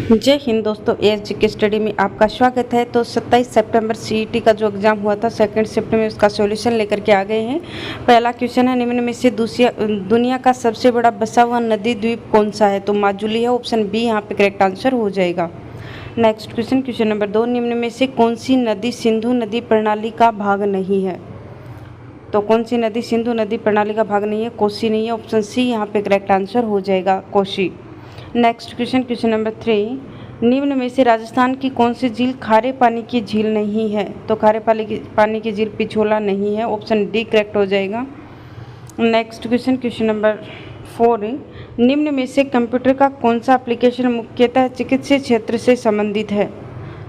जय हिंद दोस्तों, एएसजीके स्टडी में आपका स्वागत है। तो 27 सितंबर सीईटी का जो एग्ज़ाम हुआ था सेकंड शिफ्ट में, उसका सॉल्यूशन लेकर के आ गए हैं। पहला क्वेश्चन है, निम्न में से दुनिया का सबसे बड़ा बसा हुआ नदी द्वीप कौन सा है? तो माजुली है, ऑप्शन बी यहाँ पे करेक्ट आंसर हो जाएगा। नेक्स्ट क्वेश्चन नंबर 2, निम्न में से कौन सी नदी सिंधु नदी प्रणाली का भाग नहीं है? तो कौन सी नदी सिंधु नदी प्रणाली का भाग नहीं है? कोसी नहीं है, ऑप्शन सी यहाँ पे करेक्ट आंसर हो जाएगा, कोसी। नेक्स्ट क्वेश्चन नंबर 3, निम्न में से राजस्थान की कौन सी झील खारे पानी की झील नहीं है? तो खारे पानी की झील पिछोला नहीं है, ऑप्शन डी करेक्ट हो जाएगा। नेक्स्ट क्वेश्चन नंबर 4, निम्न में से कंप्यूटर का कौन सा एप्लीकेशन मुख्यतः चिकित्सीय क्षेत्र से संबंधित है?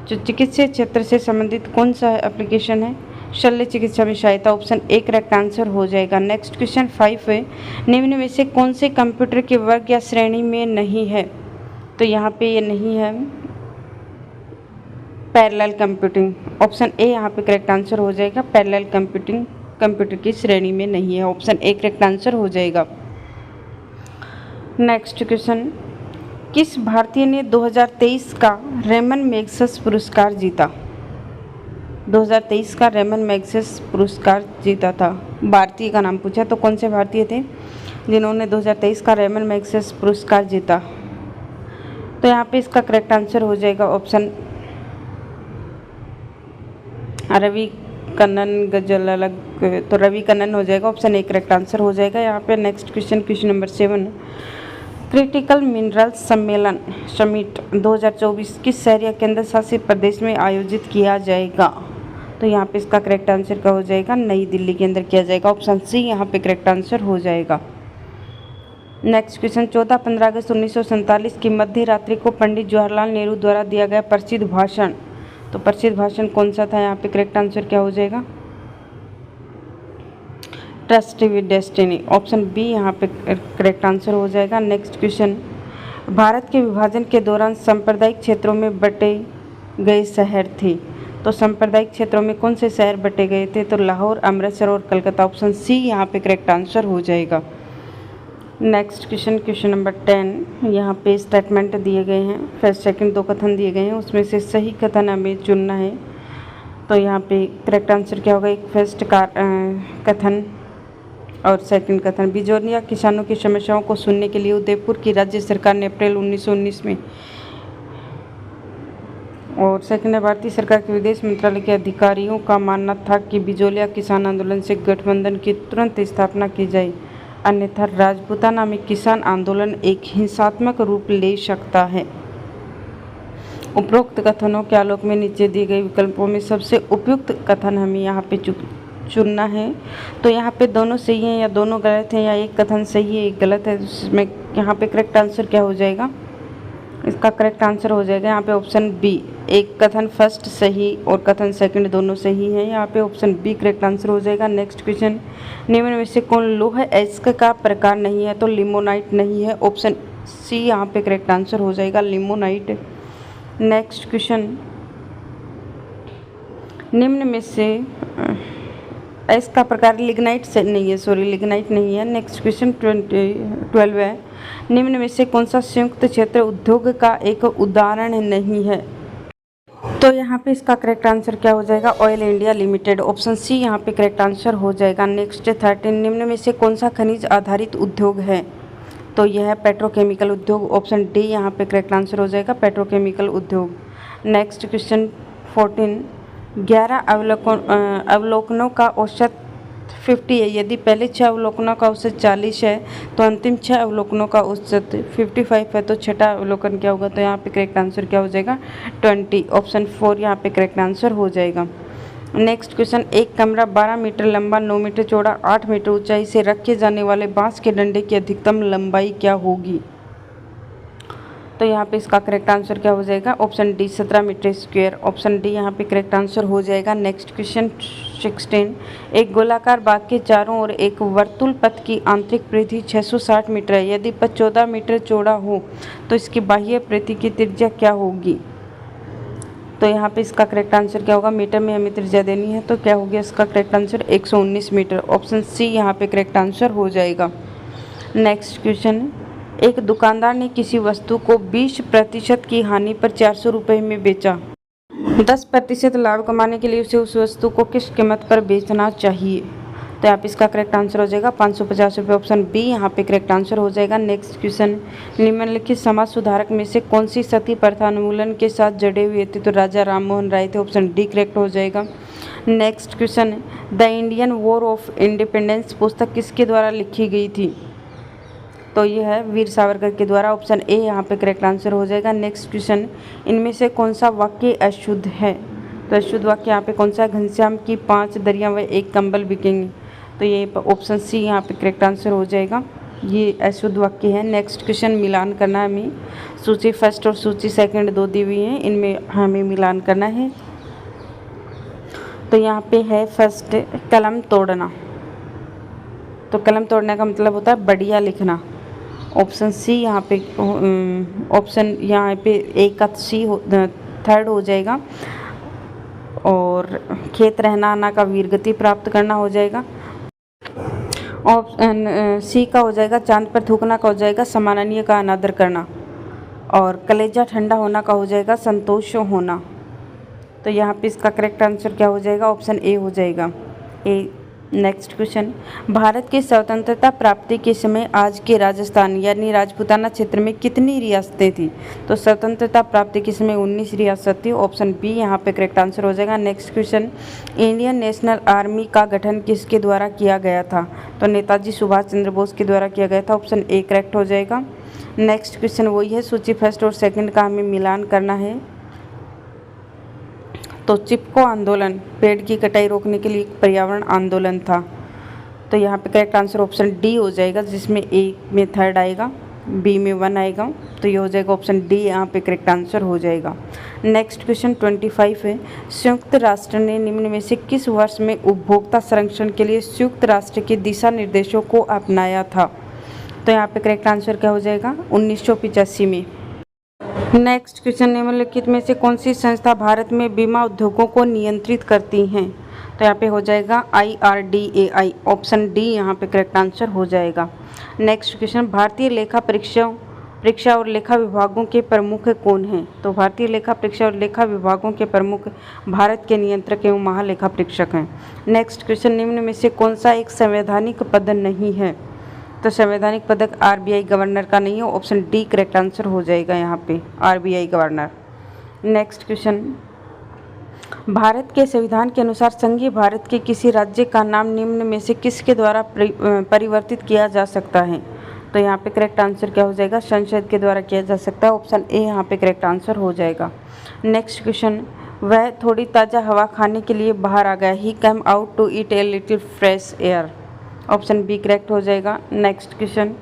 जो चिकित्सीय क्षेत्र से संबंधित कौन सा एप्लीकेशन है? शल्य चिकित्सा में सहायता, ऑप्शन ए करेक्ट आंसर हो जाएगा। नेक्स्ट क्वेश्चन 5 है, निम्न में से कौन से कंप्यूटर के वर्ग या श्रेणी में नहीं है? तो यहाँ पे ये नहीं है, पैरेलल कंप्यूटिंग, ऑप्शन ए यहाँ पे करेक्ट आंसर हो जाएगा। पैरेलल कंप्यूटिंग कंप्यूटर की श्रेणी में नहीं है, ऑप्शन ए करेक्ट आंसर हो जाएगा। नेक्स्ट क्वेश्चन, किस भारतीय ने 2023 का रेमन मैग्सेस पुरस्कार जीता? 2023 का रेमन मैग्सेस पुरस्कार जीता था। भारतीय का नाम पूछा, तो कौन से भारतीय थे जिन्होंने 2023 का रेमन मैग्सेस पुरस्कार जीता? तो यहाँ पे इसका करेक्ट आंसर हो जाएगा ऑप्शन रवि कन्नन गजल अलग, तो रवि कन्नन हो जाएगा, ऑप्शन ए करेक्ट आंसर हो जाएगा यहाँ पे। Next question number 7, critical minerals सम्मेलन समिट 2024 किस शहर या केंद्र शासित प्रदेश में आयोजित किया जाएगा? तो यहाँ पे इसका करेक्ट आंसर क्या हो जाएगा? नई दिल्ली के अंदर किया जाएगा, ऑप्शन सी यहाँ पे करेक्ट आंसर हो जाएगा। नेक्स्ट क्वेश्चन, 14-15 अगस्त 1947 की मध्य रात्रि को पंडित जवाहरलाल नेहरू द्वारा दिया गया प्रसिद्ध भाषण, तो प्रसिद्ध भाषण कौन सा था? यहाँ पे करेक्ट आंसर क्या हो जाएगा? Trust with destiny, option B यहाँ पे करेक्ट आंसर हो जाएगा। नेक्स्ट क्वेश्चन, भारत के विभाजन के दौरान सांप्रदायिक क्षेत्रों में बटे गए शहर थे, तो सांप्रदायिक क्षेत्रों में कौन से शहर बटे गए थे? तो लाहौर, अमृतसर और कलकत्ता, ऑप्शन सी यहाँ पे करेक्ट आंसर हो जाएगा। नेक्स्ट क्वेश्चन नंबर 10, यहाँ पे स्टेटमेंट दिए गए हैं, फर्स्ट सेकंड 2 कथन दिए गए हैं, उसमें से सही कथन हमें चुनना है। तो यहाँ पे करेक्ट आंसर क्या होगा? एक फर्स्ट कथन और सेकंड कथन, बिजौलिया किसानों की समस्याओं को सुनने के लिए उदयपुर की राज्य सरकार ने अप्रैल 1919 में, और सेकंड है, भारतीय सरकार के विदेश मंत्रालय के अधिकारियों का मानना था कि बिजौलिया किसान आंदोलन से गठबंधन की तुरंत स्थापना की जाए, अन्यथा राजपूताना में किसान आंदोलन एक हिंसात्मक रूप ले सकता है। उपरोक्त कथनों के आलोक में नीचे दिए गए विकल्पों में सबसे उपयुक्त कथन हमें यहाँ पे चुनना है। तो यहाँ पे दोनों सही हैं या दोनों गलत हैं, या एक कथन सही है एक गलत है, जिसमें यहाँ पे करेक्ट आंसर क्या हो जाएगा? इसका करेक्ट आंसर हो जाएगा यहाँ पे ऑप्शन बी, एक कथन फर्स्ट सही और कथन सेकंड दोनों सही हैं, यहाँ पे ऑप्शन बी करेक्ट आंसर हो जाएगा। नेक्स्ट क्वेश्चन, निम्न में से कौन लौह अयस्क का प्रकार नहीं है? तो लिमोनाइट नहीं है, ऑप्शन सी यहाँ पे करेक्ट आंसर हो जाएगा, लिमोनाइट। नेक्स्ट क्वेश्चन, निम्न में से अयस्क का प्रकार लिग्नाइट से नहीं है, लिग्नाइट नहीं है। नेक्स्ट क्वेश्चन 12 है, निम्न में से कौन सा संयुक्त क्षेत्र उद्योग का एक उदाहरण नहीं है? तो यहाँ पे इसका करेक्ट आंसर क्या हो जाएगा? Oil India limited, option C यहाँ पे करेक्ट आंसर हो जाएगा। नेक्स्ट 13, निम्न में से कौन सा खनिज आधारित उद्योग है? तो यह है पेट्रोकेमिकल उद्योग, ऑप्शन डी यहाँ पे करेक्ट आंसर हो जाएगा, पेट्रोकेमिकल उद्योग। नेक्स्ट क्वेश्चन 14, 11 अवलोकनों का औसत 50 है, यदि पहले 6 अवलोकनों का औसत 40 है तो अंतिम 6 अवलोकनों का औसत 55 है, तो छठा अवलोकन क्या होगा? तो यहाँ पे करेक्ट आंसर क्या हो जाएगा? 20, ऑप्शन 4 यहाँ पे करेक्ट आंसर हो जाएगा। नेक्स्ट क्वेश्चन, एक कमरा 12 मीटर लंबा, 9 मीटर चौड़ा, 8 मीटर ऊंचाई से रखे जाने वाले बांस के डंडे की अधिकतम लंबाई क्या होगी? तो यहाँ पे इसका करेक्ट आंसर क्या हो जाएगा? Option D 17 metre square, option D यहाँ पे करेक्ट आंसर हो जाएगा। नेक्स्ट क्वेश्चन 16, एक गोलाकार बाग के चारों ओर एक वर्तुल पथ की आंतरिक परिधि 660 मीटर है, यदि पथ 14 मीटर चौड़ा हो तो इसकी बाह्य परिधि की त्रिज्या क्या होगी? तो यहाँ पे इसका करेक्ट आंसर क्या होगा? मीटर में हमें त्रिज्या देनी है, तो क्या हो गया इसका correct answer? 119 metre, option C यहाँ पे करेक्ट आंसर हो जाएगा। नेक्स्ट क्वेश्चन एक दुकानदार ने किसी वस्तु को 20% की हानि पर 400 रुपये में बेचा। 10% लाभ कमाने के लिए उसे उस वस्तु को किस कीमत पर बेचना चाहिए? तो यहाँ पे इसका करेक्ट आंसर हो जाएगा 550 रुपये। ऑप्शन बी यहाँ पे करेक्ट आंसर हो जाएगा। नेक्स्ट क्वेश्चन, निम्नलिखित समाज सुधारक में से कौन सी सती प्रथा उन्मूलन के साथ जुड़े हुए थे? तो राजा राममोहन राय थे। ऑप्शन डी करेक्ट हो जाएगा। Next question, the Indian war of independence पुस्तक किसके द्वारा लिखी गई थी? तो ये है वीर सावरकर के द्वारा। ऑप्शन ए यहाँ पे करेक्ट आंसर हो जाएगा। नेक्स्ट क्वेश्चन, इनमें से कौन सा वाक्य अशुद्ध है? तो अशुद्ध वाक्य यहाँ पे कौन सा है? घनश्याम की 5 दरिया व 1 कंबल बिकेंगे। तो ये ऑप्शन सी यहाँ पे करेक्ट आंसर हो जाएगा। ये अशुद्ध वाक्य है। नेक्स्ट क्वेश्चन, मिलान करना है हमें। सूची फर्स्ट और सूची सेकंड 2 दी हुई हैं, इनमें हमें मिलान करना है। तो यहाँ पे है फर्स्ट, कलम तोड़ना। तो कलम तोड़ने का मतलब होता है बढ़िया लिखना। ऑप्शन सी यहाँ पे, ऑप्शन यहाँ पे ए का सी थर्ड हो जाएगा। और खेत रहना आना का वीरगति प्राप्त करना हो जाएगा। ऑप्शन सी का हो जाएगा चांद पर थूकना का हो जाएगा सम्माननीय का अनादर करना। और कलेजा ठंडा होना का हो जाएगा संतोष होना। तो यहाँ पे इसका करेक्ट आंसर क्या हो जाएगा? ऑप्शन ए हो जाएगा, ए। नेक्स्ट क्वेश्चन, भारत की स्वतंत्रता प्राप्ति के समय आज के राजस्थान यानी राजपूताना क्षेत्र में कितनी रियासतें थी? तो स्वतंत्रता प्राप्ति के समय 19 रियासत थी। ऑप्शन बी यहाँ पे करेक्ट आंसर हो जाएगा। Next question, Indian national army का गठन किसके द्वारा किया गया था? तो नेताजी सुभाष चंद्र बोस के द्वारा किया गया था। ऑप्शन ए करेक्ट हो जाएगा। नेक्स्ट क्वेश्चन वही है, सूची फर्स्ट और सेकंड का हमें मिलान करना है। तो चिपको आंदोलन पेड़ की कटाई रोकने के लिए एक पर्यावरण आंदोलन था। तो यहाँ पे करेक्ट आंसर ऑप्शन डी हो जाएगा, जिसमें ए में थर्ड आएगा, बी में 1 आएगा। तो ये हो जाएगा ऑप्शन डी, यहाँ पे करेक्ट आंसर हो जाएगा। नेक्स्ट क्वेश्चन 25 है, संयुक्त राष्ट्र ने निम्न में से किस वर्ष में उपभोक्ता संरक्षण के लिए संयुक्त राष्ट्र के दिशा निर्देशों को अपनाया था? तो यहाँ पे करेक्ट आंसर क्या हो जाएगा? 1985 में। नेक्स्ट क्वेश्चन, निम्नलिखित में से कौन सी संस्था भारत में बीमा उद्योगों को नियंत्रित करती हैं? तो यहाँ पे हो जाएगा IRDAI। ऑप्शन डी यहाँ पे करेक्ट आंसर हो जाएगा। नेक्स्ट क्वेश्चन, भारतीय लेखा परीक्षा और लेखा विभागों के प्रमुख कौन हैं? तो भारतीय लेखा परीक्षा और लेखा विभागों के प्रमुख भारत के नियंत्रक एवं महालेखा परीक्षक हैं। नेक्स्ट क्वेश्चन, निम्न में से कौन सा एक संवैधानिक पद नहीं है? तो संवैधानिक पदक RBI गवर्नर का नहीं है। ऑप्शन डी करेक्ट आंसर हो जाएगा यहाँ पे, RBI governor. Next question, Bharat के संविधान के अनुसार संघीय भारत के किसी राज्य का नाम निम्न में से किसके द्वारा परिवर्तित किया जा सकता है? तो यहाँ पे करेक्ट आंसर क्या हो जाएगा? संसद के द्वारा किया जा सकता है। ऑप्शन ए यहाँ पे करेक्ट आंसर हो जाएगा। नेक्स्ट क्वेश्चन, वह थोड़ी ताज़ा हवा खाने के लिए बाहर आ गया। He came out to eat a little fresh air. Option B correct हो जाएगा। Next question,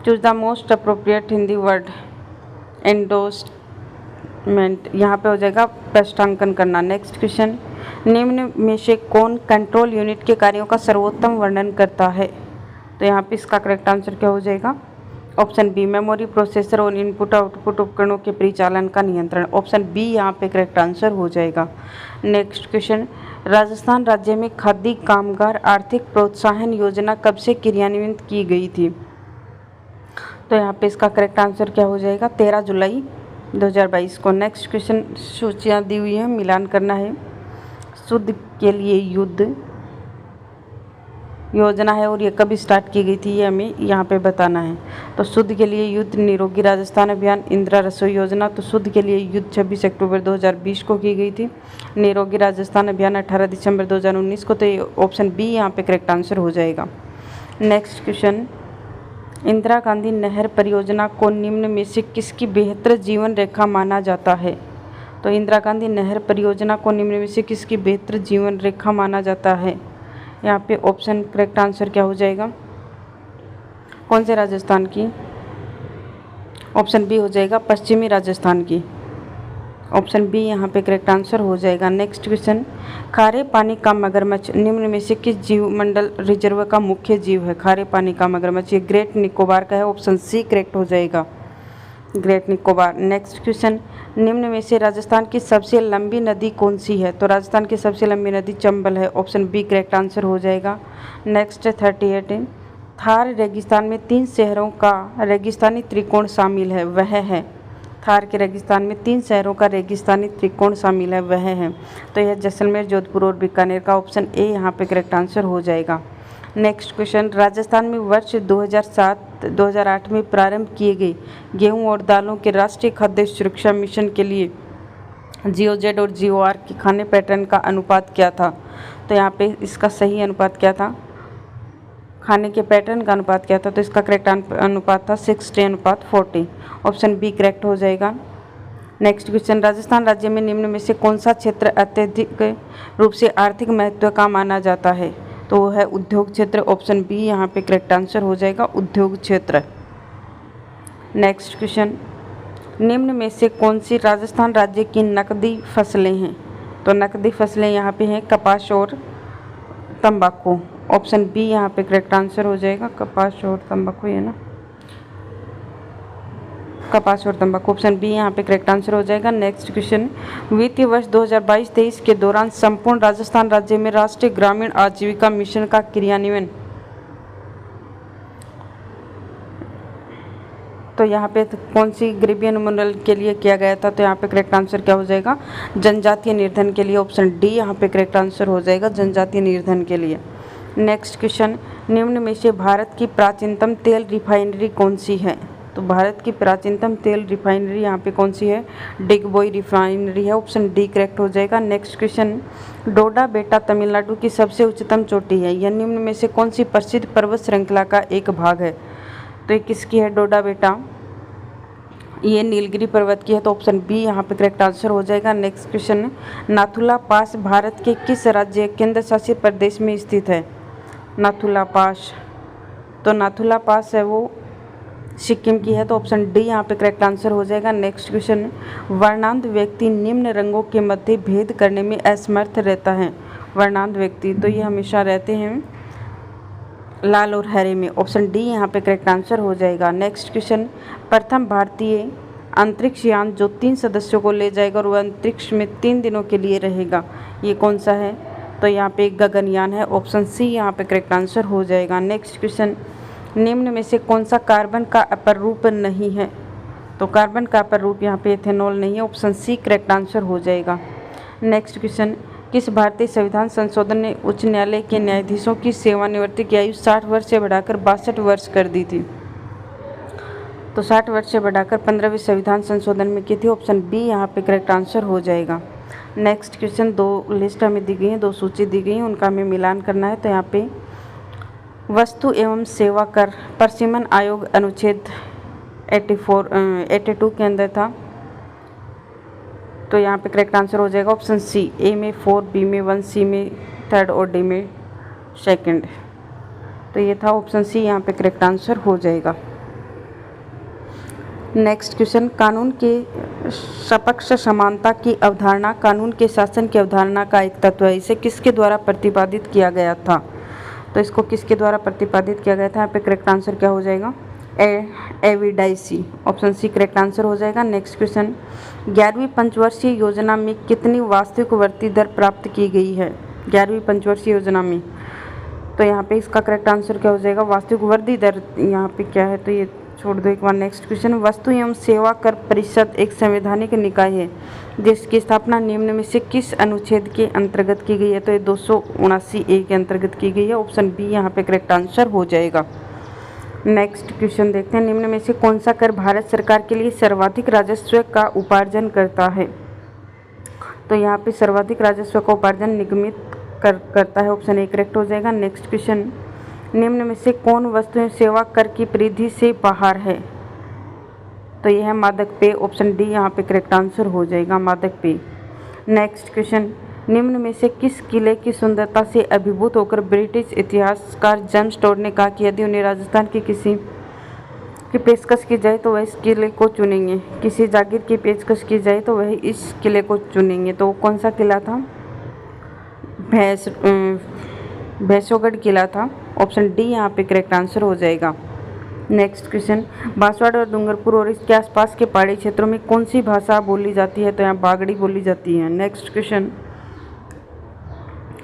choose the most appropriate Hindi word endorsement. यहाँ पे हो जाएगा प्रश्नांकन करना। नेक्स्ट क्वेश्चन, निम्न में से कौन कंट्रोल यूनिट के कार्यों का सर्वोत्तम वर्णन करता है? तो यहाँ पे इसका करेक्ट आंसर क्या हो जाएगा? ऑप्शन बी, मेमोरी, प्रोसेसर और इनपुट आउटपुट उपकरणों के परिचालन का नियंत्रण। ऑप्शन बी यहाँ पे करेक्ट आंसर हो जाएगा। नेक्स्ट क्वेश्चन, राजस्थान राज्य में खादी कामगार आर्थिक प्रोत्साहन योजना कब से क्रियान्वित की गई थी? तो यहाँ पे इसका करेक्ट आंसर क्या हो जाएगा? 13 जुलाई 2022 को। नेक्स्ट क्वेश्चन, सूचियाँ दी हुई है, मिलान करना है। शुद्ध के लिए युद्ध योजना है और ये कब स्टार्ट की गई थी ये हमें यहाँ पे बताना है। तो शुद्ध के लिए युद्ध, निरोगी राजस्थान अभियान, इंदिरा रसोई योजना। तो शुद्ध के लिए युद्ध 26 अक्टूबर 2020 को की गई थी। निरोगी राजस्थान अभियान 18 दिसंबर 2019 को। तो ये ऑप्शन बी यहाँ पे करेक्ट आंसर हो जाएगा। नेक्स्ट क्वेश्चन, इंदिरा गांधी नहर परियोजना को निम्न में से किसकी बेहतर जीवन रेखा माना जाता है? तो इंदिरा गांधी नहर परियोजना को निम्न में से किसकी बेहतर जीवन रेखा माना जाता है? यहाँ पे ऑप्शन करेक्ट आंसर क्या हो जाएगा? कौन से राजस्थान की? ऑप्शन बी हो जाएगा, पश्चिमी राजस्थान की। ऑप्शन बी यहाँ पे करेक्ट आंसर हो जाएगा। नेक्स्ट क्वेश्चन, खारे पानी का मगरमच्छ निम्न में से किस जीव मंडल रिजर्व का मुख्य जीव है? खारे पानी का मगरमच्छ ये ग्रेट निकोबार का है। ऑप्शन सी करेक्ट हो जाएगा, ग्रेट निकोबार। नेक्स्ट क्वेश्चन, निम्न में से राजस्थान की सबसे लंबी नदी कौन सी है? तो राजस्थान की सबसे लंबी नदी चंबल है। ऑप्शन बी करेक्ट आंसर हो जाएगा। नेक्स्ट 38, थार रेगिस्तान में 3 शहरों का रेगिस्तानी त्रिकोण शामिल है, वह है। थार के रेगिस्तान में 3 शहरों का रेगिस्तानी त्रिकोण शामिल है, वह है। तो यह जैसलमेर, जोधपुर और बीकानेर का ऑप्शन ए यहाँ पे करेक्ट आंसर हो जाएगा। नेक्स्ट क्वेश्चन, राजस्थान में वर्ष 2007-2008 में प्रारंभ किए गए गेहूं और दालों के राष्ट्रीय खाद्य सुरक्षा मिशन के लिए GOZ और GOR के खाने पैटर्न का अनुपात क्या था? तो यहाँ पे इसका सही अनुपात क्या था? खाने के पैटर्न का अनुपात क्या था? तो इसका करेक्ट अनुपात था 60:40। ऑप्शन बी करेक्ट हो जाएगा। नेक्स्ट क्वेश्चन, राजस्थान राज्य में निम्न में से कौन सा क्षेत्र अत्यधिक रूप से आर्थिक महत्व का माना जाता है? तो वो है उद्योग क्षेत्र। ऑप्शन बी यहाँ पे करेक्ट आंसर हो जाएगा, उद्योग क्षेत्र। नेक्स्ट क्वेश्चन, निम्न में से कौन सी राजस्थान राज्य की नकदी फसलें हैं? तो नकदी फसलें यहाँ पे हैं कपास और तंबाकू। ऑप्शन बी यहाँ पे करेक्ट आंसर हो जाएगा, कपास और तंबाकू, है ना, कपास और तंबाकू। ऑप्शन बी यहाँ पे करेक्ट आंसर हो जाएगा। नेक्स्ट क्वेश्चन, वित्तीय वर्ष 2022-23 के दौरान संपूर्ण राजस्थान राज्य में राष्ट्रीय ग्रामीण आजीविका मिशन का क्रियान्वयन, तो यहाँ पे कौन सी गरीबी उन्मूलन के लिए किया गया था? तो यहाँ पे करेक्ट आंसर क्या हो जाएगा? जनजातीय निर्धन के लिए। ऑप्शन डी यहाँ पे करेक्ट आंसर हो जाएगा, जनजातीय निर्धन के लिए। नेक्स्ट क्वेश्चन, निम्न में से भारत की प्राचीनतम तेल रिफाइनरी कौन सी है? तो भारत की प्राचीनतम तेल रिफाइनरी यहाँ पे कौन सी है? डिगबोई रिफाइनरी है। ऑप्शन डी करेक्ट हो जाएगा। नेक्स्ट क्वेश्चन, डोडा बेटा तमिलनाडु की सबसे उच्चतम चोटी है, यह निम्न में से कौन सी प्रसिद्ध पर्वत श्रृंखला का एक भाग है? तो ये किसकी है डोडा बेटा? ये नीलगिरी पर्वत की है। तो ऑप्शन बी यहाँ पे करेक्ट आंसर हो जाएगा। नेक्स्ट क्वेश्चन, नाथुला पास भारत के किस राज्य केंद्र शासित प्रदेश में स्थित है? नाथुला पास, तो नाथुला पास है वो सिक्किम की है। तो ऑप्शन डी यहाँ पे करेक्ट आंसर हो जाएगा। नेक्स्ट क्वेश्चन, वर्णांध व्यक्ति निम्न रंगों के मध्य भेद करने में असमर्थ रहता है। वर्णांध व्यक्ति, तो ये हमेशा रहते हैं लाल और हरे में। ऑप्शन डी यहाँ पे करेक्ट आंसर हो जाएगा। नेक्स्ट क्वेश्चन, प्रथम भारतीय अंतरिक्ष यान जो 3 सदस्यों को ले जाएगा और वह अंतरिक्ष में 3 दिनों के लिए रहेगा, ये कौन सा है? तो यहाँ पे गगनयान है। ऑप्शन सी यहाँ पे करेक्ट आंसर हो जाएगा। नेक्स्ट क्वेश्चन, निम्न में से कौन सा कार्बन का अपर रूप नहीं है? तो कार्बन का अपर रूप यहाँ पे इथेनॉल नहीं है। ऑप्शन सी करेक्ट आंसर हो जाएगा। नेक्स्ट क्वेश्चन, किस भारतीय संविधान संशोधन ने उच्च न्यायालय के न्यायाधीशों की सेवानिवृत्ति की आयु 60 वर्ष से बढ़ाकर 62 वर्ष कर दी थी? तो 60 वर्ष से बढ़ाकर 15वें संविधान संशोधन में की थी। ऑप्शन बी यहाँ पे करेक्ट आंसर हो जाएगा। नेक्स्ट क्वेश्चन, 2 लिस्ट हमें दी गई हैं, 2 सूची दी गई हैं, उनका हमें मिलान करना है। तो यहाँ पे वस्तु एवं सेवा कर परिसीमन आयोग अनुच्छेद 82 के अंदर था। तो यहाँ पे करेक्ट आंसर हो जाएगा ऑप्शन सी, ए में 4, बी में 1, सी में 3 और डी में 2। तो ये था ऑप्शन सी, यहाँ पे करेक्ट आंसर हो जाएगा। नेक्स्ट क्वेश्चन, कानून के सपक्ष समानता की अवधारणा कानून के शासन की अवधारणा का एक तत्व है, इसे किसके द्वारा प्रतिपादित किया गया था? तो इसको किसके द्वारा प्रतिपादित किया गया था? यहाँ पे करेक्ट आंसर क्या हो जाएगा? एविडाइसी। ऑप्शन सी करेक्ट आंसर हो जाएगा। नेक्स्ट क्वेश्चन, 11वीं पंचवर्षीय योजना में कितनी वास्तविक वृद्धि दर प्राप्त की गई है? 11वीं पंचवर्षीय योजना में, तो यहाँ पे इसका करेक्ट आंसर क्या हो जाएगा? वास्तविक वृद्धि दर यहाँ पे क्या है, तो ये छोड़ दो एक बार। नेक्स्ट क्वेश्चन, वस्तु एवं सेवा कर परिषद एक संवैधानिक निकाय है जिसकी स्थापना निम्न में से किस अनुच्छेद के अंतर्गत की गई है? तो ये 279A के अंतर्गत की गई है। ऑप्शन बी यहाँ पे करेक्ट आंसर हो जाएगा। नेक्स्ट क्वेश्चन देखते हैं, निम्न में से कौन सा कर भारत सरकार के लिए सर्वाधिक राजस्व का उपार्जन करता है? तो यहाँ पे सर्वाधिक राजस्व का उपार्जन निगमित करता है। ऑप्शन ए करेक्ट हो जाएगा। नेक्स्ट क्वेश्चन, निम्न में से कौन वस्तु सेवा कर की परिधि से बाहर है? तो यह है मादक पेय। ऑप्शन डी यहाँ पे करेक्ट आंसर हो जाएगा, मादक पेय। नेक्स्ट क्वेश्चन, निम्न में से किस किले की सुंदरता से अभिभूत होकर ब्रिटिश इतिहासकार जेम्स टोड ने कहा कि यदि उन्हें राजस्थान की किसी की पेशकश की जाए तो वह इस किले को चुनेंगे, किसी जागीर की पेशकश की जाए तो वह इस किले को चुनेंगे? तो कौन सा किला था? भैंसोगढ़ किला था। ऑप्शन डी यहाँ पे करेक्ट आंसर हो जाएगा। नेक्स्ट क्वेश्चन, बांसवाड़ा और डूंगरपुर और इसके आसपास के पहाड़ी क्षेत्रों में कौन सी भाषा बोली जाती है? तो यहाँ बागड़ी बोली जाती है। नेक्स्ट क्वेश्चन,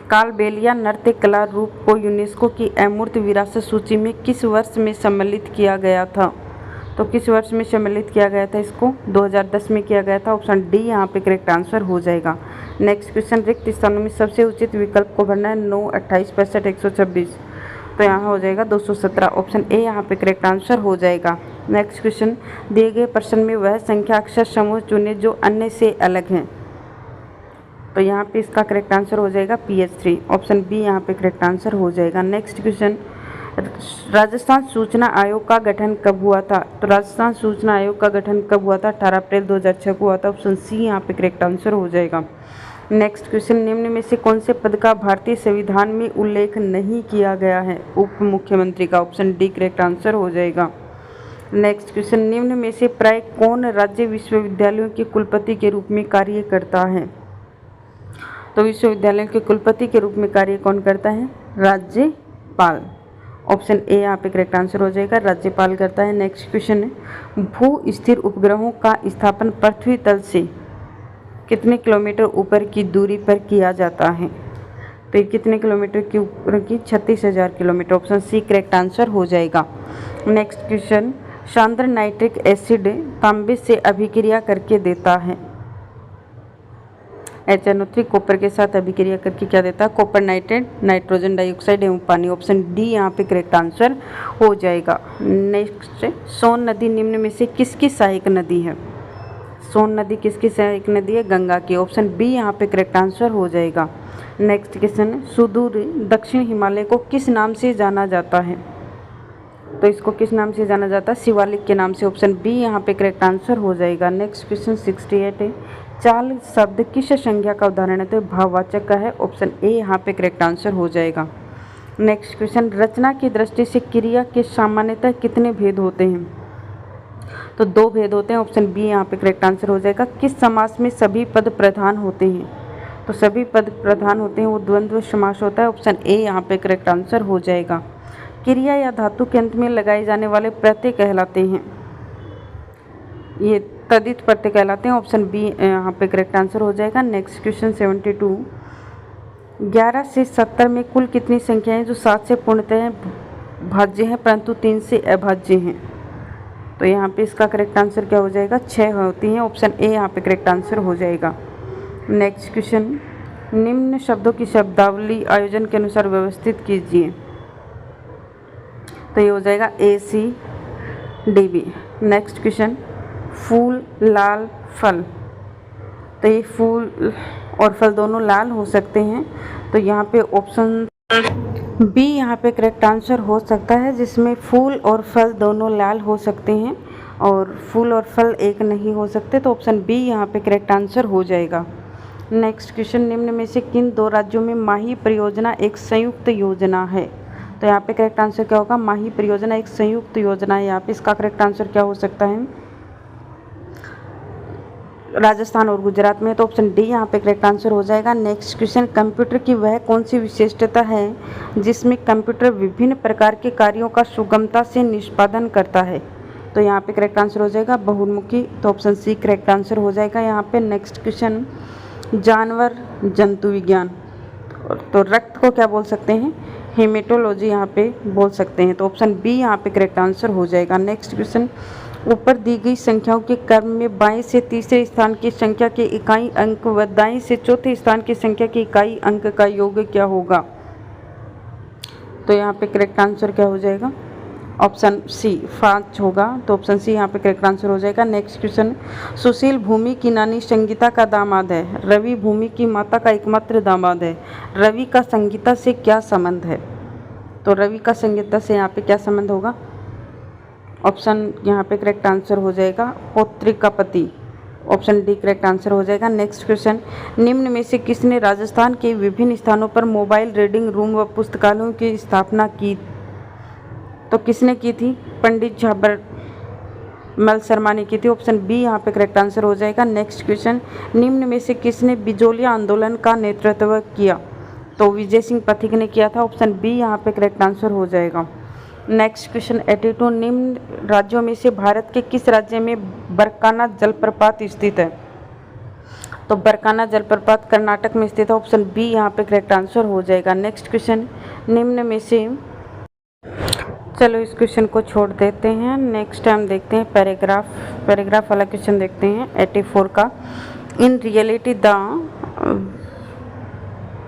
कालबेलिया नृत्य कला रूप को यूनेस्को की अमूर्त विरासत सूची में किस वर्ष में सम्मिलित किया गया था? तो किस वर्ष में सम्मिलित किया गया था इसको? 2010 में किया गया था। ऑप्शन डी यहाँ पे करेक्ट आंसर हो जाएगा। नेक्स्ट क्वेश्चन, रिक्त स्थानों में सबसे उचित विकल्प को भरना है। 9, 28, 65, 126, तो यहाँ हो जाएगा 217। ऑप्शन ए यहाँ पे करेक्ट आंसर हो जाएगा। नेक्स्ट क्वेश्चन, दिए गए प्रश्न में वह संख्या अक्षर समूह चुने जो अन्य से अलग हैं। तो यहाँ पे इसका करेक्ट आंसर हो जाएगा PH3। ऑप्शन बी यहाँ पे करेक्ट आंसर हो जाएगा। नेक्स्ट क्वेश्चन, राजस्थान सूचना आयोग का गठन कब हुआ था? तो राजस्थान सूचना आयोग का गठन कब हुआ था? 18 अप्रैल 2006 को हुआ था। ऑप्शन सी यहाँ पे करेक्ट आंसर हो जाएगा। नेक्स्ट क्वेश्चन, निम्न में से कौन से पद का भारतीय संविधान में उल्लेख नहीं किया गया है? उप मुख्यमंत्री का। ऑप्शन डी करेक्ट आंसर हो जाएगा। नेक्स्ट क्वेश्चन, निम्न में से प्राय कौन राज्य विश्वविद्यालयों के कुलपति के रूप में कार्य करता है? तो विश्वविद्यालयों के कुलपति के रूप में कार्य कौन करता है? राज्यपाल। ऑप्शन ए यहाँ पे करेक्ट आंसर हो जाएगा, राज्यपाल करता है। नेक्स्ट क्वेश्चन है, भू स्थिर उपग्रहों का स्थापन पृथ्वी तल से कितने किलोमीटर ऊपर की दूरी पर किया जाता है? तो ये कितने किलोमीटर की ऊपर की? 36,000 kilometre. Option C correct answer हो जाएगा। नेक्स्ट क्वेश्चन, सांद्र नाइट्रिक एसिड तांबे से अभिक्रिया करके देता है। HNO3 कॉपर के साथ अभिक्रिया करके क्या देता है? कॉपर नाइट्रेट, नाइट्रोजन डाइऑक्साइड एवं पानी। ऑप्शन डी यहाँ पे करेक्ट आंसर हो जाएगा। नेक्स्ट, सोन नदी निम्न में से किसकी सहायक नदी है? सोन नदी किसकी सहायक नदी है? गंगा की। ऑप्शन बी यहाँ पे करेक्ट आंसर हो जाएगा। नेक्स्ट क्वेश्चन, सुदूर दक्षिण हिमालय को किस नाम से जाना जाता है? तो इसको किस नाम से जाना जाता है? शिवालिक के नाम से। ऑप्शन बी यहाँ पे करेक्ट आंसर हो जाएगा। नेक्स्ट क्वेश्चन 68 है, चाल शब्द किस संज्ञा का उदाहरण है? तो भाववाचक का है। ऑप्शन ए यहाँ पे करेक्ट आंसर हो जाएगा। नेक्स्ट क्वेश्चन, रचना की दृष्टि से क्रिया के सामान्यतः कितने भेद होते हैं? तो 2 भेद होते हैं। ऑप्शन बी यहाँ पे करेक्ट आंसर हो जाएगा। किस समास में सभी पद प्रधान होते हैं? तो सभी पद प्रधान होते हैं वो द्वंद्व समास होता है। ऑप्शन ए यहाँ पे करेक्ट आंसर हो जाएगा। क्रिया या धातु के अंत में लगाए जाने वाले प्रत्यय कहलाते हैं, ये तदित प्रत्यय कहलाते हैं। ऑप्शन बी यहाँ पे करेक्ट आंसर हो जाएगा। नेक्स्ट क्वेश्चन 72, 11 से 70 में कुल कितनी संख्याएं जो 7 से पूर्णतः भाज्य हैं परंतु 3 से अभाज्य हैं? तो यहाँ पे इसका करेक्ट आंसर क्या हो जाएगा? 6 होती हैं। ऑप्शन ए यहाँ पे करेक्ट आंसर हो जाएगा। नेक्स्ट क्वेश्चन, निम्न शब्दों की शब्दावली आयोजन के अनुसार व्यवस्थित कीजिए। तो ये हो जाएगा ACDB। नेक्स्ट क्वेश्चन, फूल, लाल, फल, तो ये फूल और फल दोनों लाल हो सकते हैं। तो यहाँ पे ऑप्शन बी यहाँ पे करेक्ट आंसर हो सकता है, जिसमें फूल और फल दोनों लाल हो सकते हैं और फूल और फल एक नहीं हो सकते। तो ऑप्शन बी यहाँ पे करेक्ट आंसर हो जाएगा। नेक्स्ट क्वेश्चन, निम्न में से किन 2 राज्यों में माही परियोजना एक संयुक्त योजना है? तो यहाँ पे करेक्ट आंसर क्या होगा? माही परियोजना एक संयुक्त योजना है। यहाँ पे इसका करेक्ट आंसर क्या हो सकता है? राजस्थान और गुजरात में। तो ऑप्शन डी यहाँ पे करेक्ट आंसर हो जाएगा। नेक्स्ट क्वेश्चन, कंप्यूटर की वह कौन सी विशेषता है जिसमें कंप्यूटर विभिन्न प्रकार के कार्यों का सुगमता से निष्पादन करता है? तो यहाँ पे करेक्ट आंसर हो जाएगा बहुमुखी। तो ऑप्शन सी करेक्ट आंसर हो जाएगा यहाँ पे। नेक्स्ट क्वेश्चन, जानवर जंतु विज्ञान, तो रक्त को क्या बोल सकते हैं? हेमेटोलॉजी यहाँ पे बोल सकते हैं। तो ऑप्शन बी यहाँ पे करेक्ट आंसर हो जाएगा। नेक्स्ट क्वेश्चन, ऊपर दी गई संख्याओं के क्रम में बाएं से तीसरे स्थान की संख्या के इकाई अंक व दाएं से चौथे स्थान की संख्या के इकाई अंक का योग क्या होगा? तो यहाँ पे करेक्ट आंसर क्या हो जाएगा? ऑप्शन सी 5 होगा। तो ऑप्शन सी यहाँ पे करेक्ट आंसर हो जाएगा। नेक्स्ट क्वेश्चन, सुशील भूमि की नानी संगीता का दामाद है, रवि भूमि की माता का एकमात्र दामाद है। रवि का संगीता से क्या संबंध है? तो रवि का संगीता से यहाँ पे क्या संबंध होगा? ऑप्शन यहाँ पे करेक्ट आंसर हो जाएगा पौत्री का पति। ऑप्शन डी करेक्ट आंसर हो जाएगा। नेक्स्ट क्वेश्चन, निम्न में से किसने राजस्थान के विभिन्न स्थानों पर मोबाइल रीडिंग रूम व पुस्तकालयों की स्थापना की? तो किसने की थी? पंडित झाबर मल शर्मा ने की थी। ऑप्शन बी यहाँ पे करेक्ट आंसर हो जाएगा। नेक्स्ट क्वेश्चन, निम्न में से किसने बिजोलिया आंदोलन का नेतृत्व किया? तो विजय सिंह पथिक ने किया था। ऑप्शन बी यहाँ पे करेक्ट आंसर हो जाएगा। नेक्स्ट क्वेश्चन 82, निम्न राज्यों में से भारत के किस राज्य में बरकाना जलप्रपात स्थित है? तो बरकाना जलप्रपात कर्नाटक में स्थित है। ऑप्शन बी यहाँ पे करेक्ट आंसर हो जाएगा। नेक्स्ट क्वेश्चन, निम्न में से, चलो इस क्वेश्चन को छोड़ देते हैं, नेक्स्ट टाइम देखते हैं पैराग्राफ वाला क्वेश्चन देखते हैं 84 का। In reality the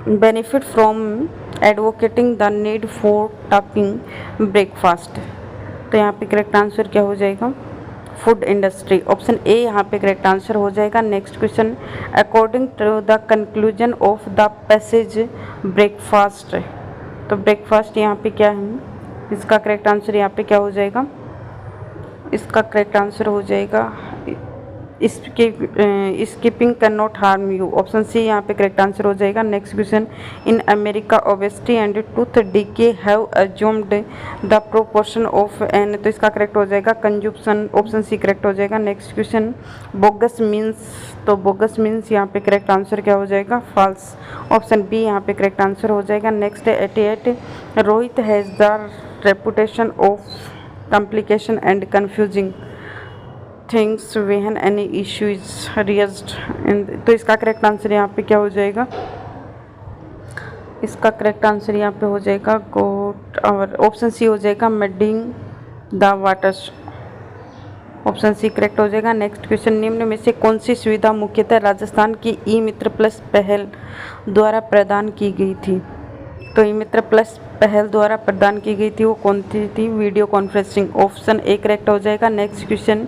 benefit from advocating the need for talking breakfast, तो यहाँ पे करेक्ट आंसर क्या हो जाएगा? Food industry. ऑप्शन ए यहाँ पे करेक्ट आंसर हो जाएगा। Next question, according to the conclusion of the passage breakfast, तो ब्रेकफास्ट यहाँ पे क्या है? इसका करेक्ट आंसर यहाँ पे क्या हो जाएगा? इसका करेक्ट आंसर हो जाएगा skipping can not harm you. Option C यहाँ पे करेक्ट आंसर हो जाएगा। Next question, in America obesity and tooth decay have assumed the proportion of an, तो इसका करेक्ट हो जाएगा कंजप्शन। ऑप्शन सी करेक्ट हो जाएगा। नेक्स्ट क्वेश्चन, बोगस मीन्स, तो बोगस मीन्स यहाँ पे करेक्ट आंसर क्या हो जाएगा? फॉल्स। ऑप्शन बी यहाँ पे करेक्ट आंसर हो जाएगा। Next 88, Rohit has the reputation of complication and confusing things when any issue is raised, तो इसका करेक्ट आंसर यहाँ पे क्या हो जाएगा? इसका करेक्ट आंसर यहाँ पे हो जाएगा गोट, और ऑप्शन सी हो जाएगा mudding the waters. Option C correct हो जाएगा। नेक्स्ट क्वेश्चन, निम्न में से कौन सी सुविधा मुख्यतः राजस्थान की ई मित्र प्लस पहल द्वारा प्रदान की गई थी? तो ई मित्र प्लस पहल द्वारा प्रदान की गई थी वो कौन सी थी? Video conferencing. Option A correct हो जाएगा। नेक्स्ट क्वेश्चन,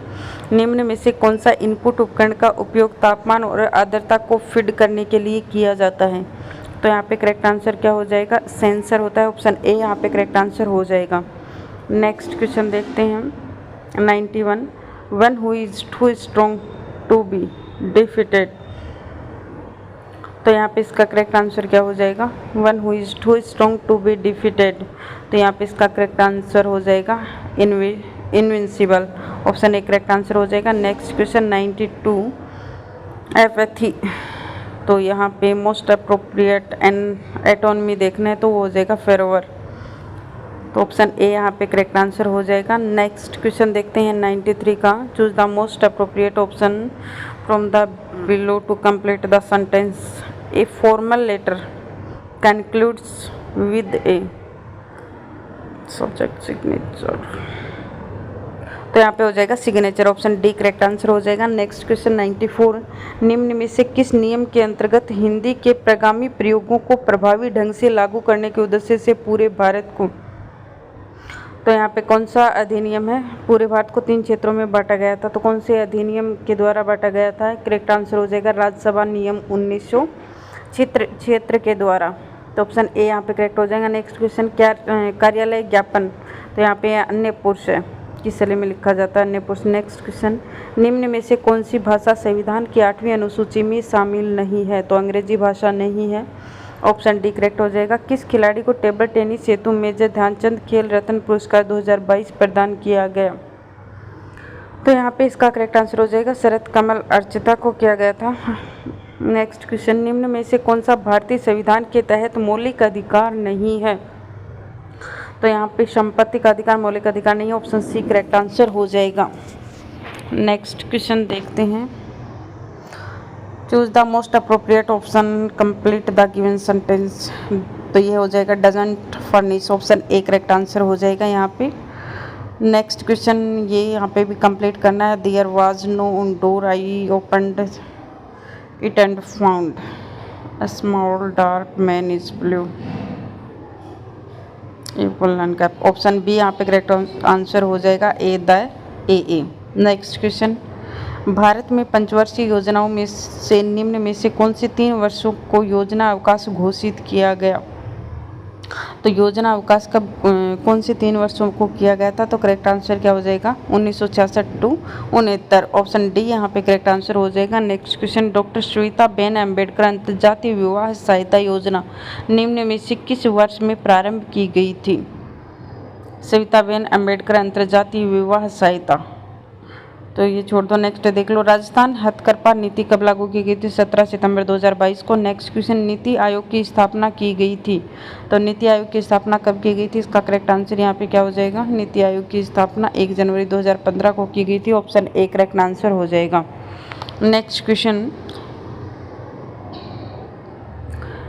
निम्न में से कौन सा इनपुट उपकरण का उपयोग तापमान और आर्द्रता को फीड करने के लिए किया जाता है? तो यहाँ पे करेक्ट आंसर क्या हो जाएगा? सेंसर होता है। ऑप्शन ए यहाँ पे करेक्ट आंसर हो जाएगा। नेक्स्ट क्वेश्चन देखते हैं 91, one who is too strong to be defeated, तो यहाँ पे इसका करेक्ट आंसर क्या हो जाएगा? One who is too strong to be defeated, तो यहाँ पे इसका करेक्ट आंसर हो जाएगा invincible. Option A correct answer हो जाएगा। नेक्स्ट क्वेश्चन 92, एपैथी, तो यहाँ पे मोस्ट अप्रोप्रिएट एंड एटोनमी देखना है तो वो हो जाएगा फेरोवर, तो ऑप्शन ए यहाँ पे करेक्ट आंसर हो जाएगा। नेक्स्ट क्वेश्चन देखते हैं 93 का, choose the most appropriate option from the below to complete the sentence. A formal letter concludes with a subject signature, तो यहाँ पे हो जाएगा signature. Option D correct answer हो जाएगा। नेक्स्ट क्वेश्चन 94, निम्न में से किस नियम के अंतर्गत हिंदी के प्रगामी प्रयोगों को प्रभावी ढंग से लागू करने के उद्देश्य से पूरे भारत को, तो यहाँ पे कौन सा अधिनियम है? पूरे भारत को 3 क्षेत्रों में बांटा गया था, तो कौन से अधिनियम के द्वारा बांटा गया था? करेक्ट आंसर हो जाएगा राज्यसभा नियम 1900 क्षेत्र के द्वारा, तो ऑप्शन ए यहाँ पे करेक्ट हो जाएगा। नेक्स्ट क्वेश्चन, क्या कार्यालय ज्ञापन, तो यहाँ पे अन्य पुरुष है, किस शैली में लिखा जाता है? अन्य पुरुष। नेक्स्ट क्वेश्चन, निम्न में से कौन सी भाषा संविधान की 8वीं अनुसूची में शामिल नहीं है? तो अंग्रेजी भाषा नहीं है। ऑप्शन डी करेक्ट हो जाएगा। किस खिलाड़ी को टेबल टेनिस हेतु मेजर ध्यानचंद खेल रत्न पुरस्कार 2022 प्रदान किया गया? तो यहाँ पे इसका करेक्ट आंसर हो जाएगा शरद कमल अर्चिता को किया गया था। नेक्स्ट क्वेश्चन, निम्न में से कौन सा भारतीय संविधान के तहत मौलिक अधिकार नहीं है? तो यहाँ पे संपत्ति का अधिकार मौलिक अधिकार नहीं है। ऑप्शन सी करेक्ट आंसर हो जाएगा। नेक्स्ट क्वेश्चन देखते हैं, choose the most appropriate option complete the given sentence, तो ये हो जाएगा doesn't furnish. Option A correct answer हो जाएगा यहाँ पे। नेक्स्ट क्वेश्चन ये यहाँ पे भी कंप्लीट करना है। There was no door I opened it and found a small dark man is blue woollen cap. Option B यहाँ पे करेक्ट आंसर हो जाएगा ए। नेक्स्ट क्वेश्चन, भारत में पंचवर्षीय योजनाओं में से निम्न में से कौन सी 3 वर्षों को योजना अवकाश घोषित किया गया? तो योजना अवकाश कब कौन से 3 वर्षों को किया गया था? तो करेक्ट आंसर क्या हो जाएगा? 1966 टू 69। ऑप्शन डी यहाँ पे करेक्ट आंसर हो जाएगा। Next question, doctor Shwetaben Ambedkar अंतर्जातीय विवाह सहायता योजना निम्न में से किस वर्ष में प्रारंभ की गई थी? श्वेताबेन अम्बेडकर अंतर्जातीय विवाह सहायता, तो ये छोड़ दो, नेक्स्ट देख लो। राजस्थान हथकरघा नीति कब लागू की गई थी? 17 सितंबर 2022 को। नेक्स्ट क्वेश्चन, नीति आयोग की स्थापना की गई थी, तो नीति आयोग की स्थापना कब की गई थी? इसका करेक्ट आंसर यहाँ पे क्या हो जाएगा? नीति आयोग की स्थापना 1 जनवरी 2015 को की गई थी। ऑप्शन ए करेक्ट आंसर हो जाएगा। नेक्स्ट क्वेश्चन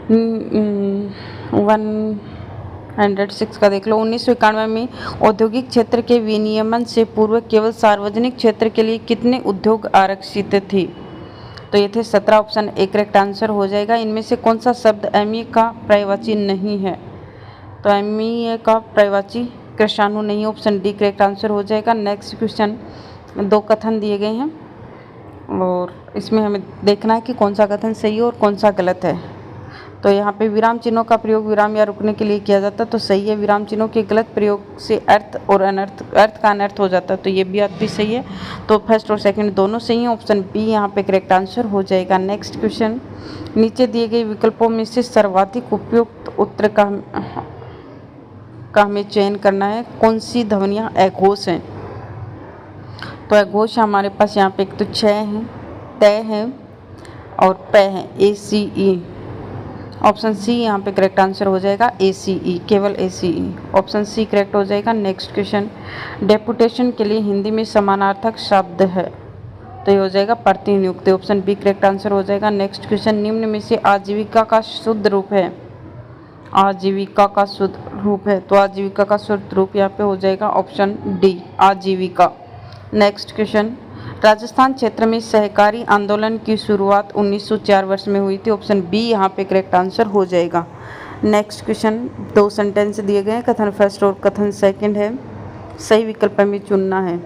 106 का देख लो। 1991 में औद्योगिक क्षेत्र के विनियमन से पूर्व केवल सार्वजनिक क्षेत्र के लिए कितने उद्योग आरक्षित थे? तो ये थे 17 ऑप्शन ए करेक्ट आंसर हो जाएगा। इनमें से कौन सा शब्द एमईए का पर्यायवाची नहीं है? तो एमईए का पर्यायवाची कृषाणु नहीं, ऑप्शन डी करेक्ट आंसर हो जाएगा। नेक्स्ट क्वेश्चन, दो कथन दिए गए हैं और इसमें हमें देखना है कि कौन सा कथन सही है और कौन सा गलत है। तो यहाँ पे विराम चिन्हों का प्रयोग विराम या रुकने के लिए किया जाता है, तो सही है। विराम चिन्हों के गलत प्रयोग से अर्थ और अनर्थ, अर्थ का अनर्थ हो जाता है, तो ये बात भी सही है। तो फर्स्ट और सेकंड दोनों सही हैं, ऑप्शन बी यहाँ पे करेक्ट आंसर हो जाएगा। नेक्स्ट क्वेश्चन, नीचे दिए गए विकल्पों में से सर्वाधिक उपयुक्त उत्तर का हमें चयन करना है। कौन सी ध्वनियाँ अघोष हैं? तो अघोष हमारे पास यहाँ पे एक तो छ है, तय है और प है, ACE। ऑप्शन सी यहाँ पे करेक्ट आंसर हो जाएगा, ACE, केवल ACE, ऑप्शन सी करेक्ट हो जाएगा। नेक्स्ट क्वेश्चन, डेपुटेशन के लिए हिंदी में समानार्थक शब्द है, तो ये हो जाएगा प्रतिनियुक्ति, ऑप्शन बी करेक्ट आंसर हो जाएगा। नेक्स्ट क्वेश्चन, निम्न में से आजीविका का शुद्ध रूप है, आजीविका का शुद्ध रूप है, तो आजीविका का शुद्ध रूप यहाँ पे हो जाएगा ऑप्शन डी, आजीविका। नेक्स्ट क्वेश्चन, राजस्थान क्षेत्र में सहकारी आंदोलन की शुरुआत 1904 वर्ष में हुई थी, ऑप्शन बी यहाँ पे करेक्ट आंसर हो जाएगा। नेक्स्ट क्वेश्चन, दो सेंटेंस दिए गए हैं, कथन फर्स्ट और कथन सेकंड है, सही विकल्प हमें चुनना है।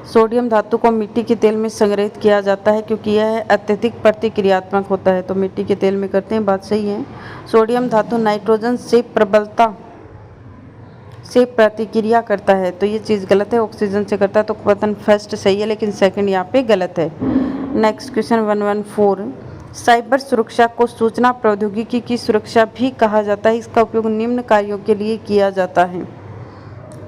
सोडियम धातु को मिट्टी के तेल में संग्रहित किया जाता है क्योंकि यह अत्यधिक प्रतिक्रियात्मक होता है, तो मिट्टी के तेल में करते हैं, बात सही है। सोडियम धातु नाइट्रोजन से प्रबलता से प्रतिक्रिया करता है, तो ये चीज़ गलत है, ऑक्सीजन से करता है, तो कथन फर्स्ट सही है लेकिन सेकंड यहाँ पे गलत है। नेक्स्ट क्वेश्चन 114, साइबर सुरक्षा को सूचना प्रौद्योगिकी की सुरक्षा भी कहा जाता है, इसका उपयोग निम्न कार्यों के लिए किया जाता है,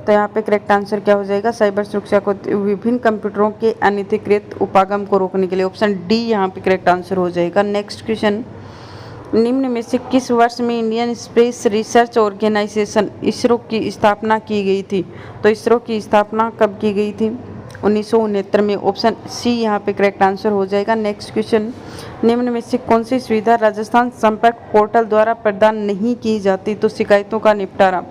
तो यहाँ पे करेक्ट आंसर क्या हो जाएगा? साइबर सुरक्षा को विभिन्न कंप्यूटरों के अनधिकृत उपागम को रोकने के लिए, ऑप्शन डी यहाँ पे करेक्ट आंसर हो जाएगा। नेक्स्ट क्वेश्चन, निम्न में से किस वर्ष में Indian space research organisation ISRO की स्थापना की गई थी? तो इसरो की स्थापना कब की गई थी? 1969 में, ऑप्शन सी यहाँ पे करेक्ट आंसर हो जाएगा। नेक्स्ट क्वेश्चन, निम्न में से कौन सी सुविधा राजस्थान संपर्क पोर्टल द्वारा प्रदान नहीं की जाती? तो शिकायतों का निपटारा।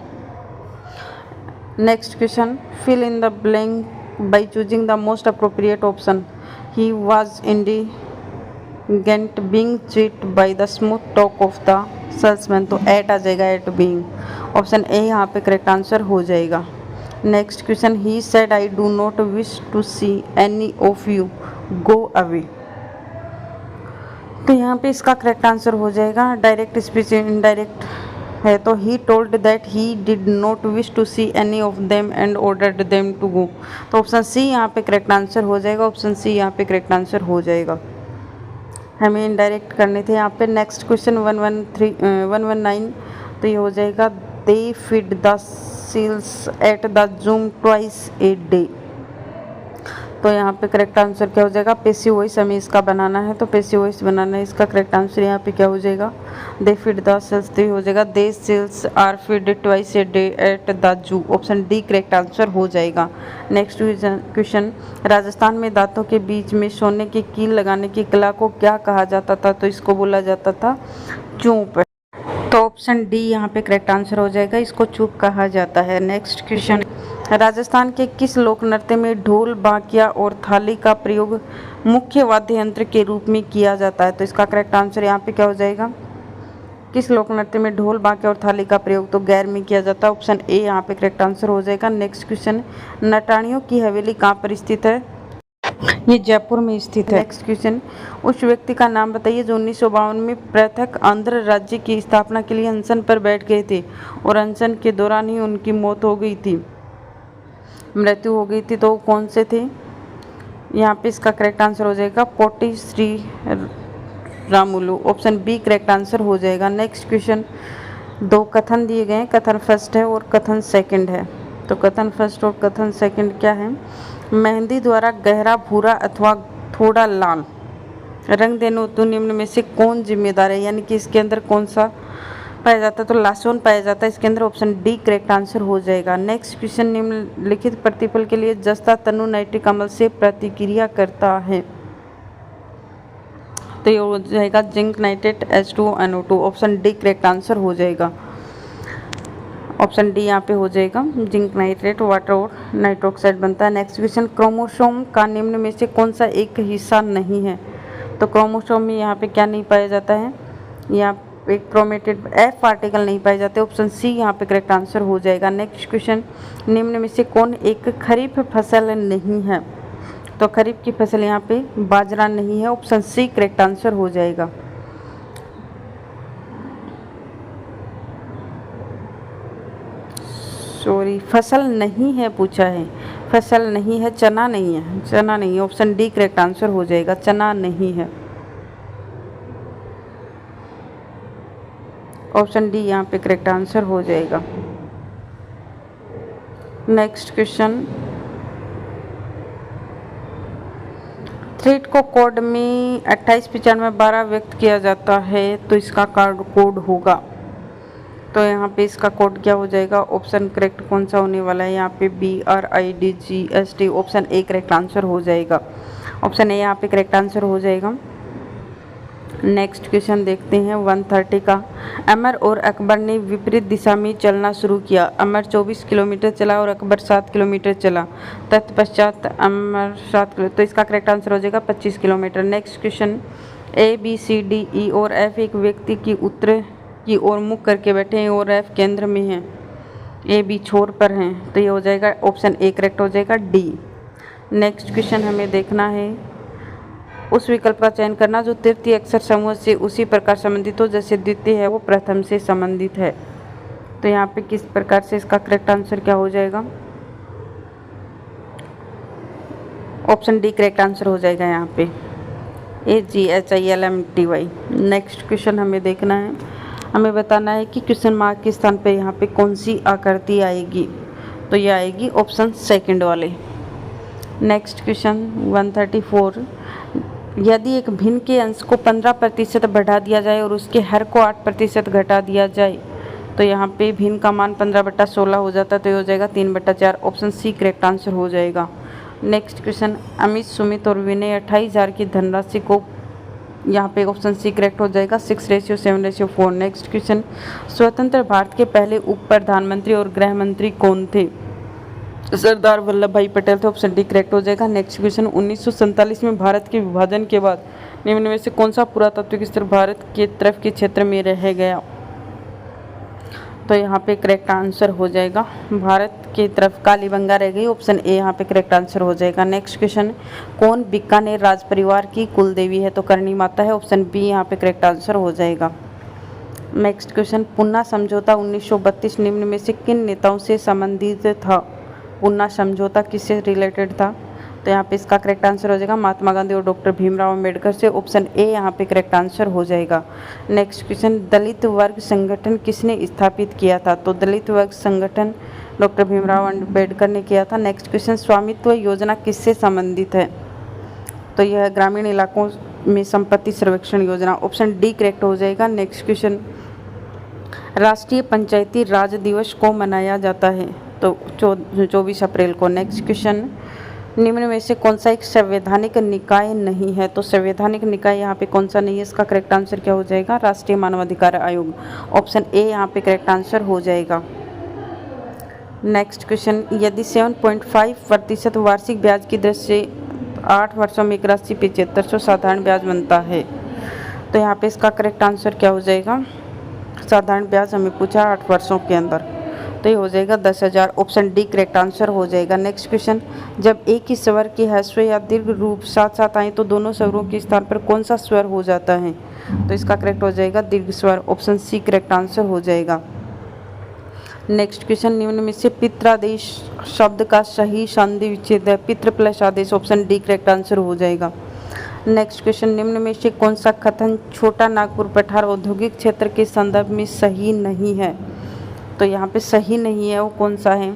Next question, fill in the blank by choosing the most appropriate option. He was indigent being cheat by the smooth talk of the salesman, तो एट आ जाएगा, एट बीइंग, ऑप्शन ए यहाँ पे करेक्ट आंसर हो जाएगा। Next question, he said I do not wish to see any of you go away, तो यहाँ पे इसका करेक्ट आंसर हो जाएगा डायरेक्ट स्पीच इनडायरेक्ट है, तो he told that he did not wish to see any of them and ordered them to go, तो option C यहाँ पे करेक्ट आंसर हो जाएगा, ऑप्शन सी यहाँ पे करेक्ट आंसर हो जाएगा। हमें इनडायरेक्ट करने थे यहाँ पे। नेक्स्ट क्वेश्चन 119, तो ये हो जाएगा they feed the seals at the zoo twice a day, तो यहाँ पे करेक्ट आंसर क्या हो जाएगा? पैसिव वॉइस हमें इसका बनाना है, तो पैसिव वॉइस बनाना है, इसका करेक्ट आंसर यहाँ पे क्या हो जाएगा? दे फीड द सेल्स, तो हो जाएगा the seals are feed twice a day at the zoo, option D correct answer हो जाएगा। नेक्स्ट क्वेश्चन, राजस्थान में दांतों के बीच में सोने की कील लगाने की कला को क्या कहा जाता था? तो इसको बोला जाता था चूप, तो ऑप्शन डी यहाँ पे करेक्ट आंसर हो जाएगा, इसको चूप कहा जाता है। नेक्स्ट क्वेश्चन, राजस्थान के किस लोक नृत्य में ढोल, बांकिया और थाली का प्रयोग मुख्य वाद्य यंत्र के रूप में किया जाता है? तो इसका करेक्ट आंसर यहाँ पे क्या हो जाएगा? किस लोक नृत्य में ढोल, बांकिया और थाली का प्रयोग तो गैर में किया जाता है, ऑप्शन ए यहाँ पे करेक्ट आंसर हो जाएगा। नेक्स्ट क्वेश्चन, नटाणियों की हवेली कहाँ पर स्थित है? ये जयपुर में स्थित है। नेक्स्ट क्वेश्चन, उस व्यक्ति का नाम बताइए जो 1952 में पृथक आंध्र राज्य की स्थापना के लिए अनशन पर बैठ गए थे और अनशन के दौरान ही उनकी मौत हो गई थी, मृत्यु हो गई थी, तो कौन से थे? यहाँ पे इसका करेक्ट आंसर हो जाएगा Potti Sri Ramulu, option B correct answer हो जाएगा। नेक्स्ट क्वेश्चन, दो कथन दिए गए हैं, कथन फर्स्ट है और कथन सेकंड है, तो कथन फर्स्ट और कथन सेकंड क्या है? मेहंदी द्वारा गहरा भूरा अथवा थोड़ा लाल रंग देने हेतु निम्न में से कौन जिम्मेदार है, यानी कि इसके अंदर कौन सा पाया जाता है? तो लासोन पाया जाता है इसके अंदर, ऑप्शन डी करेक्ट आंसर हो जाएगा। नेक्स्ट क्वेश्चन, निम्नलिखित प्रतिफल के लिए जस्ता तनु नाइट्रिक अम्ल से प्रतिक्रिया करता है, तो ये हो जाएगा zinc nitrate H2NO2। Option D correct answer हो जाएगा। ऑप्शन डी यहाँ पे हो जाएगा, जिंक नाइट्रेट वाटर और नाइट्रोक्साइड बनता है। नेक्स्ट क्वेश्चन, क्रोमोसोम का निम्न में से कौन सा एक हिस्सा नहीं है? तो क्रोमोसोम में यहाँ पे क्या नहीं पाया जाता है? यहाँ पे क्रोमेटिड एफ पार्टिकल नहीं पाए जाते। ऑप्शन सी यहाँ पे करेक्ट आंसर हो जाएगा। नेक्स्ट क्वेश्चन, निम्न में से कौन एक खरीफ फसल नहीं है? तो खरीफ की फसल यहाँ पे बाजरा नहीं है। ऑप्शन सी करेक्ट आंसर हो जाएगा। सॉरी, फसल नहीं है पूछा है, फसल नहीं है, चना नहीं है, चना नहीं है। ऑप्शन डी करेक्ट आंसर हो जाएगा, चना नहीं है। ऑप्शन डी यहाँ पे करेक्ट आंसर हो जाएगा। नेक्स्ट क्वेश्चन, थ्रेड को कोड में 289512 व्यक्त किया जाता है तो इसका कोड होगा। तो यहाँ पे इसका कोड क्या हो जाएगा? ऑप्शन करेक्ट कौन सा होने वाला है? यहाँ पे BRIDGST। Option A correct answer हो जाएगा। ऑप्शन ए यहाँ पे करेक्ट आंसर हो जाएगा। नेक्स्ट क्वेश्चन देखते हैं 130 का। अमर और अकबर ने विपरीत दिशा में चलना शुरू किया। अमर 24 किलोमीटर चला और अकबर 7 किलोमीटर चला। तत्पश्चात अमर 7 किलो, तो इसका करेक्ट आंसर हो जाएगा 25 किलोमीटर। नेक्स्ट क्वेश्चन, ABCDE और F एक व्यक्ति की उत्तर की ओर मुख करके बैठे हैं और F केंद्र में है, AB छोर पर हैं, तो ये हो जाएगा ऑप्शन ए करेक्ट हो जाएगा, डी। नेक्स्ट क्वेश्चन हमें देखना है, उस विकल्प का चयन करना जो तृतीय अक्षर समूह से उसी प्रकार संबंधित हो जैसे द्वितीय है वो प्रथम से संबंधित है। तो यहाँ पे किस प्रकार से इसका करेक्ट आंसर क्या हो जाएगा? ऑप्शन डी करेक्ट आंसर हो जाएगा यहाँ पे, AGHILMTY। नेक्स्ट क्वेश्चन हमें देखना है, हमें बताना है कि क्वेश्चन मार्क के स्थान पे यहाँ पे कौन सी आकृति आएगी? तो ये आएगी ऑप्शन सेकंड वाले। नेक्स्ट क्वेश्चन 134, यदि एक भिन्न के अंश को 15% बढ़ा दिया जाए और उसके हर को 8% घटा दिया जाए तो यहाँ पे भिन्न का मान 15/16 हो जाता है, तो ये हो जाएगा 3/4। ऑप्शन सी करेक्ट आंसर हो जाएगा। नेक्स्ट क्वेश्चन, अमित, सुमित और विनय 28,000 की धनराशि को, यहाँ पे ऑप्शन सी करेक्ट हो जाएगा 6:7:4। नेक्स्ट क्वेश्चन, स्वतंत्र भारत के पहले उप प्रधानमंत्री और गृह मंत्री कौन थे? सरदार वल्लभ भाई पटेल थे। ऑप्शन डी करेक्ट हो जाएगा। नेक्स्ट क्वेश्चन, 1947 में भारत के विभाजन के बाद निम्न में से कौन सा पुरातात्विक स्थल भारत के तरफ के क्षेत्र में रह गया? तो यहाँ पे करेक्ट आंसर हो जाएगा, भारत की तरफ कालीबंगा रह गई। ऑप्शन ए यहाँ पे करेक्ट आंसर हो जाएगा। नेक्स्ट क्वेश्चन, कौन बीकानेर राज परिवार की कुल देवी है? तो करणी माता है। ऑप्शन बी यहाँ पे करेक्ट आंसर हो जाएगा। नेक्स्ट क्वेश्चन, पुन्ना समझौता 1932 निम्न में से किन नेताओं से संबंधित था? पुन्ना समझौता किससे रिलेटेड था? तो यहाँ पे इसका करेक्ट आंसर हो जाएगा महात्मा गांधी और डॉक्टर भीमराव अम्बेडकर से। ऑप्शन ए यहाँ पे करेक्ट आंसर हो जाएगा। नेक्स्ट क्वेश्चन, दलित वर्ग संगठन किसने स्थापित किया था? तो दलित वर्ग संगठन डॉक्टर भीमराव अम्बेडकर ने किया था। नेक्स्ट क्वेश्चन, स्वामित्व योजना किससे संबंधित है? तो यह ग्रामीण इलाकों में संपत्ति सर्वेक्षण योजना। ऑप्शन डी करेक्ट हो जाएगा। नेक्स्ट क्वेश्चन, राष्ट्रीय पंचायती राज दिवस को मनाया जाता है? तो 24 अप्रैल को। नेक्स्ट क्वेश्चन, निम्न में से कौन सा एक संवैधानिक निकाय नहीं है? तो संवैधानिक निकाय यहाँ पे कौन सा नहीं है? इसका करेक्ट आंसर क्या हो जाएगा? राष्ट्रीय मानवाधिकार आयोग। ऑप्शन ए यहाँ पे करेक्ट आंसर हो जाएगा। नेक्स्ट क्वेश्चन, यदि 7.5% वार्षिक ब्याज की दर से 8 वर्षों में एक राशि 7500 साधारण ब्याज बनता है, तो यहाँ पे इसका करेक्ट आंसर क्या हो जाएगा? साधारण ब्याज हमें पूछा 8 वर्षों के अंदर, तो ये हो जाएगा 10,000। ऑप्शन डी करेक्ट आंसर हो जाएगा। नेक्स्ट क्वेश्चन, जब एक ही स्वर के ह्रस्व या दीर्घ रूप साथ साथ आए तो दोनों स्वरों के स्थान पर कौन सा स्वर हो जाता है? तो इसका करेक्ट हो जाएगा दीर्घ स्वर। ऑप्शन सी करेक्ट आंसर हो जाएगा। नेक्स्ट क्वेश्चन, निम्न में से पित्रादेश शब्द का सही संधि विच्छेद है? पितृ प्लस आदेश। ऑप्शन डी करेक्ट आंसर हो जाएगा। नेक्स्ट क्वेश्चन, निम्न में से कौन सा कथन छोटा नागपुर पठार औद्योगिक क्षेत्र के संदर्भ में सही नहीं है? तो यहाँ पे सही नहीं है वो कौन सा है?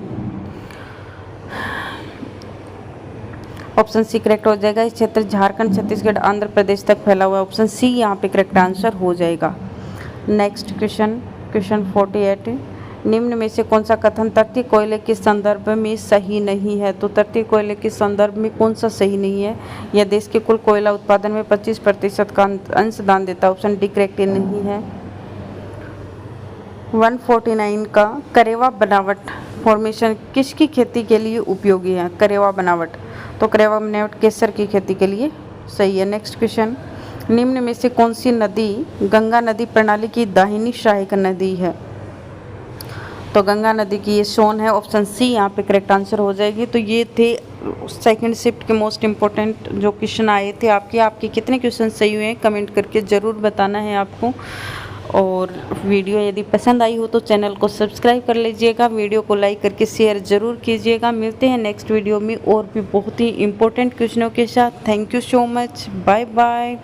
ऑप्शन सी करेक्ट हो जाएगा। इस क्षेत्र झारखंड, छत्तीसगढ़, आंध्र प्रदेश तक फैला हुआ है। ऑप्शन सी यहाँ पे करेक्ट आंसर हो जाएगा। नेक्स्ट क्वेश्चन, क्वेश्चन 48, निम्न में से कौन सा कथन तृतीय कोयले के संदर्भ में सही नहीं है? तो तृतीय कोयले के संदर्भ में कौन सा सही नहीं है? यह देश के कुल कोयला उत्पादन में 25% का अंशदान देता है। ऑप्शन डी करेक्ट नहीं है। 149 का करेवा बनावट फॉर्मेशन किसकी खेती के लिए उपयोगी है? करेवा बनावट, तो करेवा बनावट केसर की खेती के लिए सही है। नेक्स्ट क्वेश्चन, निम्न में से कौन सी नदी गंगा नदी प्रणाली की दाहिनी सहायक नदी है? तो गंगा नदी की ये सोन है। ऑप्शन सी यहाँ पे करेक्ट आंसर हो जाएगी। तो ये थे सेकंड शिफ्ट के मोस्ट इम्पोर्टेंट जो क्वेश्चन आए थे आपके कितने क्वेश्चन सही हुए हैं कमेंट करके ज़रूर बताना है आपको। और वीडियो यदि पसंद आई हो तो चैनल को सब्सक्राइब कर लीजिएगा, वीडियो को लाइक करके शेयर ज़रूर कीजिएगा। मिलते हैं नेक्स्ट वीडियो में और भी बहुत ही इम्पोर्टेंट क्वेश्चनों के साथ। Thank you so much, bye bye.